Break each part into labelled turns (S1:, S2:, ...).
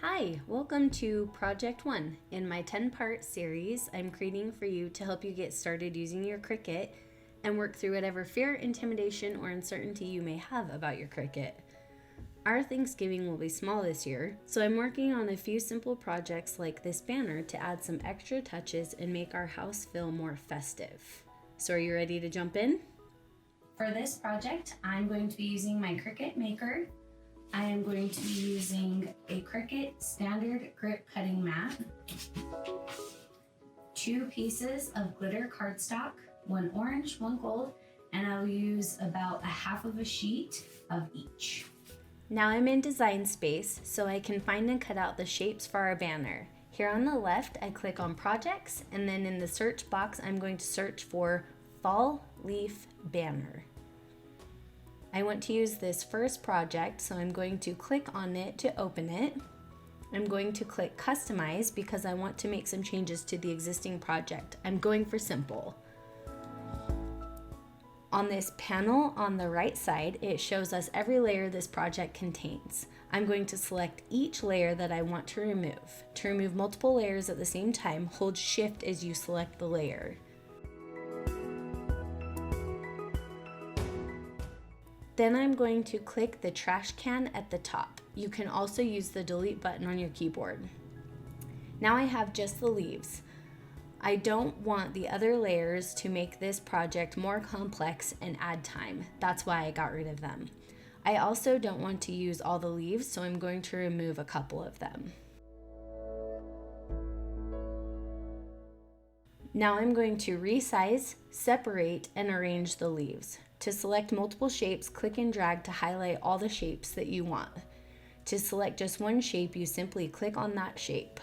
S1: Hi, welcome to Project 1. In my 10-part series, I'm creating for you to help you get started using your Cricut and work through whatever fear, intimidation, or uncertainty you may have about your Cricut. Our Thanksgiving will be small this year, so I'm working on a few simple projects like this banner to add some extra touches and make our house feel more festive. So are you ready to jump in? For this project, I'm going to be using my Cricut Maker. I am going to be using a Cricut standard grip cutting mat, 2 pieces of glitter cardstock, 1 orange, 1 gold, and I'll use about a half of a sheet of each. Now I'm in Design Space, so I can find and cut out the shapes for our banner. Here on the left, I click on Projects, and then in the search box, I'm going to search for Fall Leaf Banner. I want to use this first project, so I'm going to click on it to open it. I'm going to click Customize because I want to make some changes to the existing project. I'm going for simple. On this panel on the right side, it shows us every layer this project contains. I'm going to select each layer that I want to remove. To remove multiple layers at the same time, hold Shift as you select the layer. Then I'm going to click the trash can at the top. You can also use the delete button on your keyboard. Now I have just the leaves. I don't want the other layers to make this project more complex and add time. That's why I got rid of them. I also don't want to use all the leaves, so I'm going to remove a couple of them. Now I'm going to resize, separate, and arrange the leaves. To select multiple shapes, click and drag to highlight all the shapes that you want. To select just one shape, you simply click on that shape.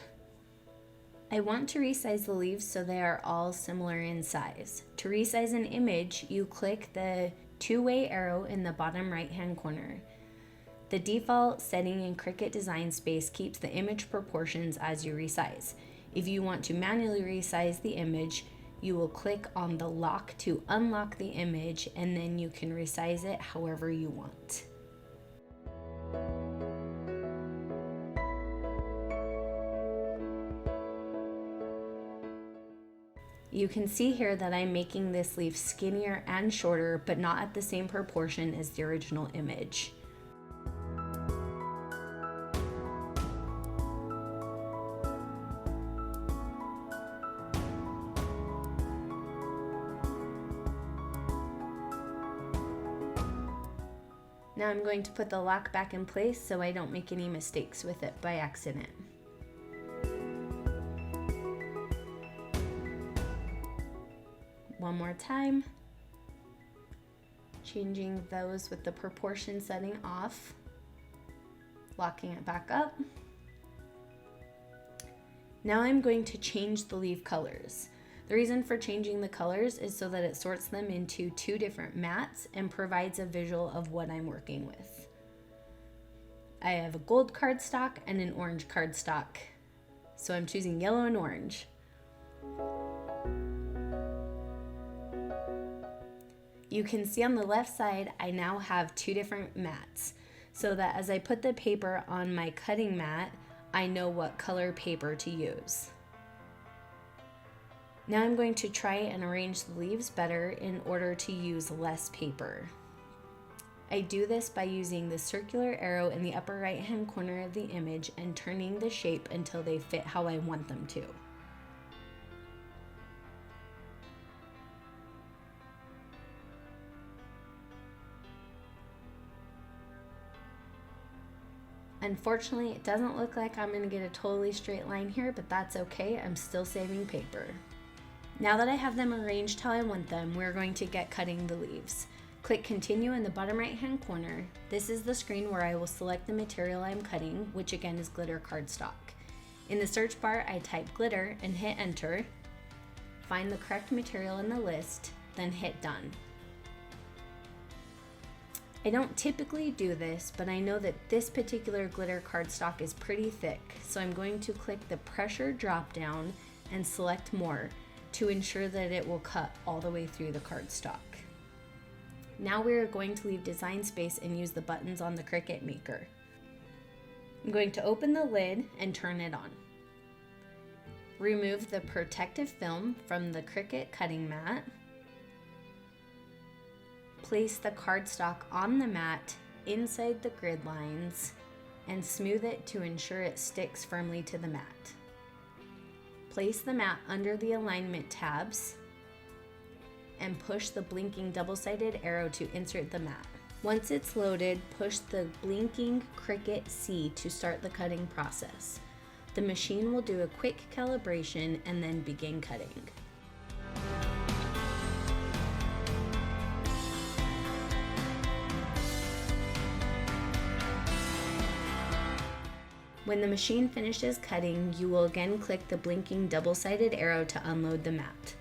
S1: I want to resize the leaves so they are all similar in size. To resize an image, you click the 2-way arrow in the bottom right-hand corner. The default setting in Cricut Design Space keeps the image proportions as you resize. If you want to manually resize the image, you will click on the lock to unlock the image, and then you can resize it however you want. You can see here that I'm making this leaf skinnier and shorter, but not at the same proportion as the original image. Now I'm going to put the lock back in place so I don't make any mistakes with it by accident. One more time. Changing those with the proportion setting off. Locking it back up. Now I'm going to change the leaf colors. The reason for changing the colors is so that it sorts them into 2 different mats and provides a visual of what I'm working with. I have a gold cardstock and an orange cardstock, so I'm choosing yellow and orange. You can see on the left side, I now have 2 different mats, so that as I put the paper on my cutting mat, I know what color paper to use. Now I'm going to try and arrange the leaves better in order to use less paper. I do this by using the circular arrow in the upper right hand corner of the image and turning the shape until they fit how I want them to. Unfortunately, it doesn't look like I'm going to get a totally straight line here, but that's okay. I'm still saving paper. Now that I have them arranged how I want them, we're going to get cutting the leaves. Click Continue in the bottom right hand corner. This is the screen where I will select the material I'm cutting, which again is glitter cardstock. In the search bar, I type glitter and hit enter. Find the correct material in the list, then hit done. I don't typically do this, but I know that this particular glitter cardstock is pretty thick, so I'm going to click the pressure drop down and select more to ensure that it will cut all the way through the cardstock. Now we are going to leave Design Space and use the buttons on the Cricut Maker. I'm going to open the lid and turn it on. Remove the protective film from the Cricut cutting mat. Place the cardstock on the mat inside the grid lines and smooth it to ensure it sticks firmly to the mat. Place the mat under the alignment tabs and push the blinking double-sided arrow to insert the mat. Once it's loaded, push the blinking Cricut C to start the cutting process. The machine will do a quick calibration and then begin cutting. When the machine finishes cutting, you will again click the blinking double-sided arrow to unload the mat.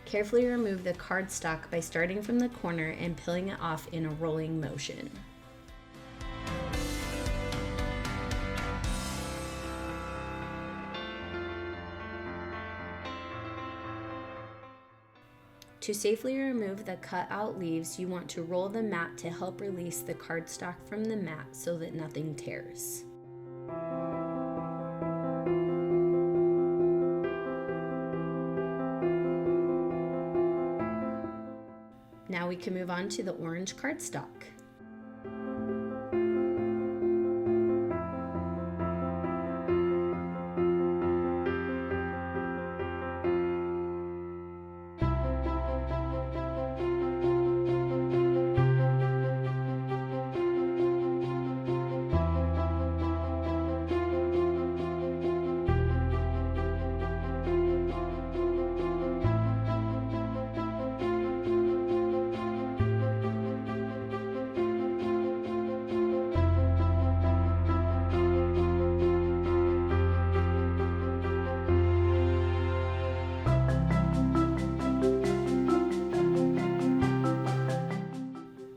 S1: Carefully remove the cardstock by starting from the corner and peeling it off in a rolling motion. To safely remove the cut-out leaves, you want to roll the mat to help release the cardstock from the mat so that nothing tears. Now we can move on to the orange cardstock.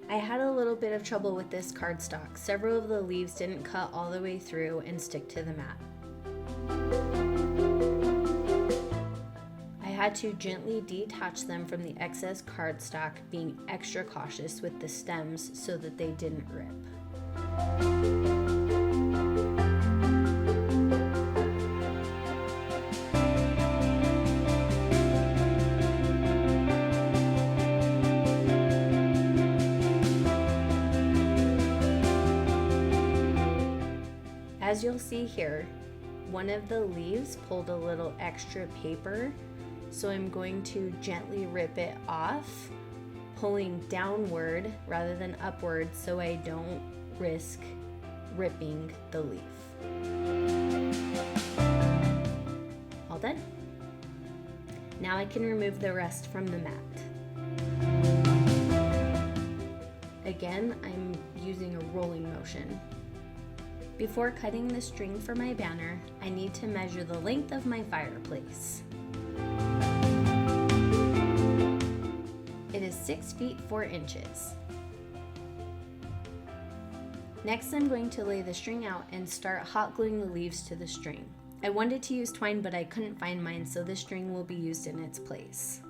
S1: I had a little bit of trouble with this cardstock. Several of the leaves didn't cut all the way through and stick to the mat. I had to gently detach them from the excess cardstock, being extra cautious with the stems so that they didn't rip. As you'll see here, one of the leaves pulled a little extra paper, so I'm going to gently rip it off, pulling downward rather than upward so I don't risk ripping the leaf. All done. Now I can remove the rest from the mat. Again, I'm using a rolling motion. Before cutting the string for my banner, I need to measure the length of my fireplace. It is 6 feet 4 inches. Next, I'm going to lay the string out and start hot gluing the leaves to the string. I wanted to use twine, but I couldn't find mine, so the string will be used in its place.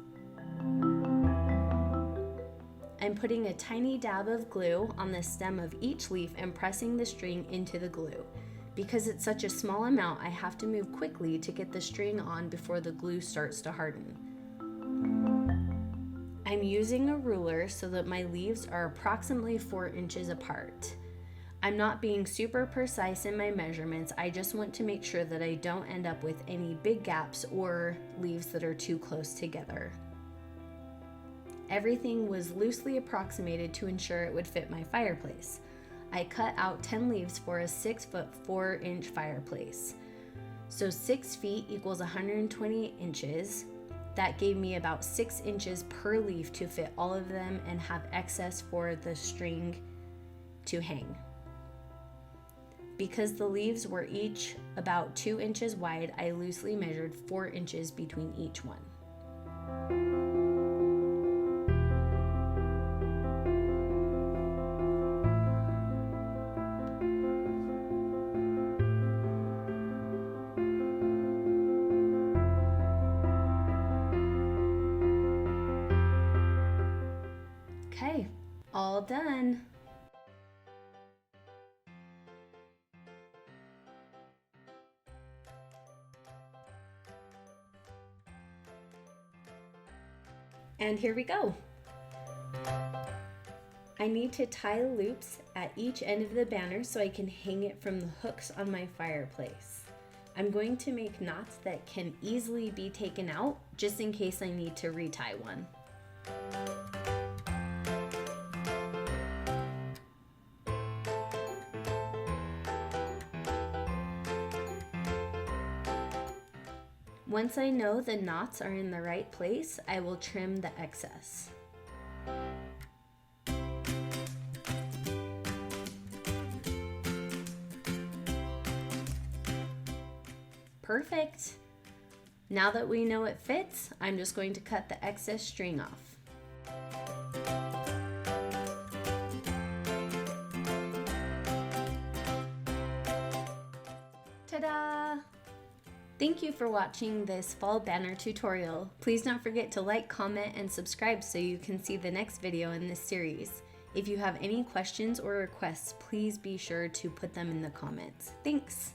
S1: I'm putting a tiny dab of glue on the stem of each leaf and pressing the string into the glue. Because it's such a small amount, I have to move quickly to get the string on before the glue starts to harden. I'm using a ruler so that my leaves are approximately 4 inches apart. I'm not being super precise in my measurements, I just want to make sure that I don't end up with any big gaps or leaves that are too close together. Everything was loosely approximated to ensure it would fit my fireplace. I cut out 10 leaves for a 6 foot 4 inch fireplace. So 6 feet equals 120 inches. That gave me about 6 inches per leaf to fit all of them and have excess for the string to hang. Because the leaves were each about 2 inches wide, I loosely measured 4 inches between each one. Okay, all done. And here we go. I need to tie loops at each end of the banner so I can hang it from the hooks on my fireplace. I'm going to make knots that can easily be taken out just in case I need to retie one. Once I know the knots are in the right place, I will trim the excess. Perfect! Now that we know it fits, I'm just going to cut the excess string off. Ta-da! Thank you for watching this fall banner tutorial. Please don't forget to like, comment, and subscribe so you can see the next video in this series. If you have any questions or requests, please be sure to put them in the comments. Thanks!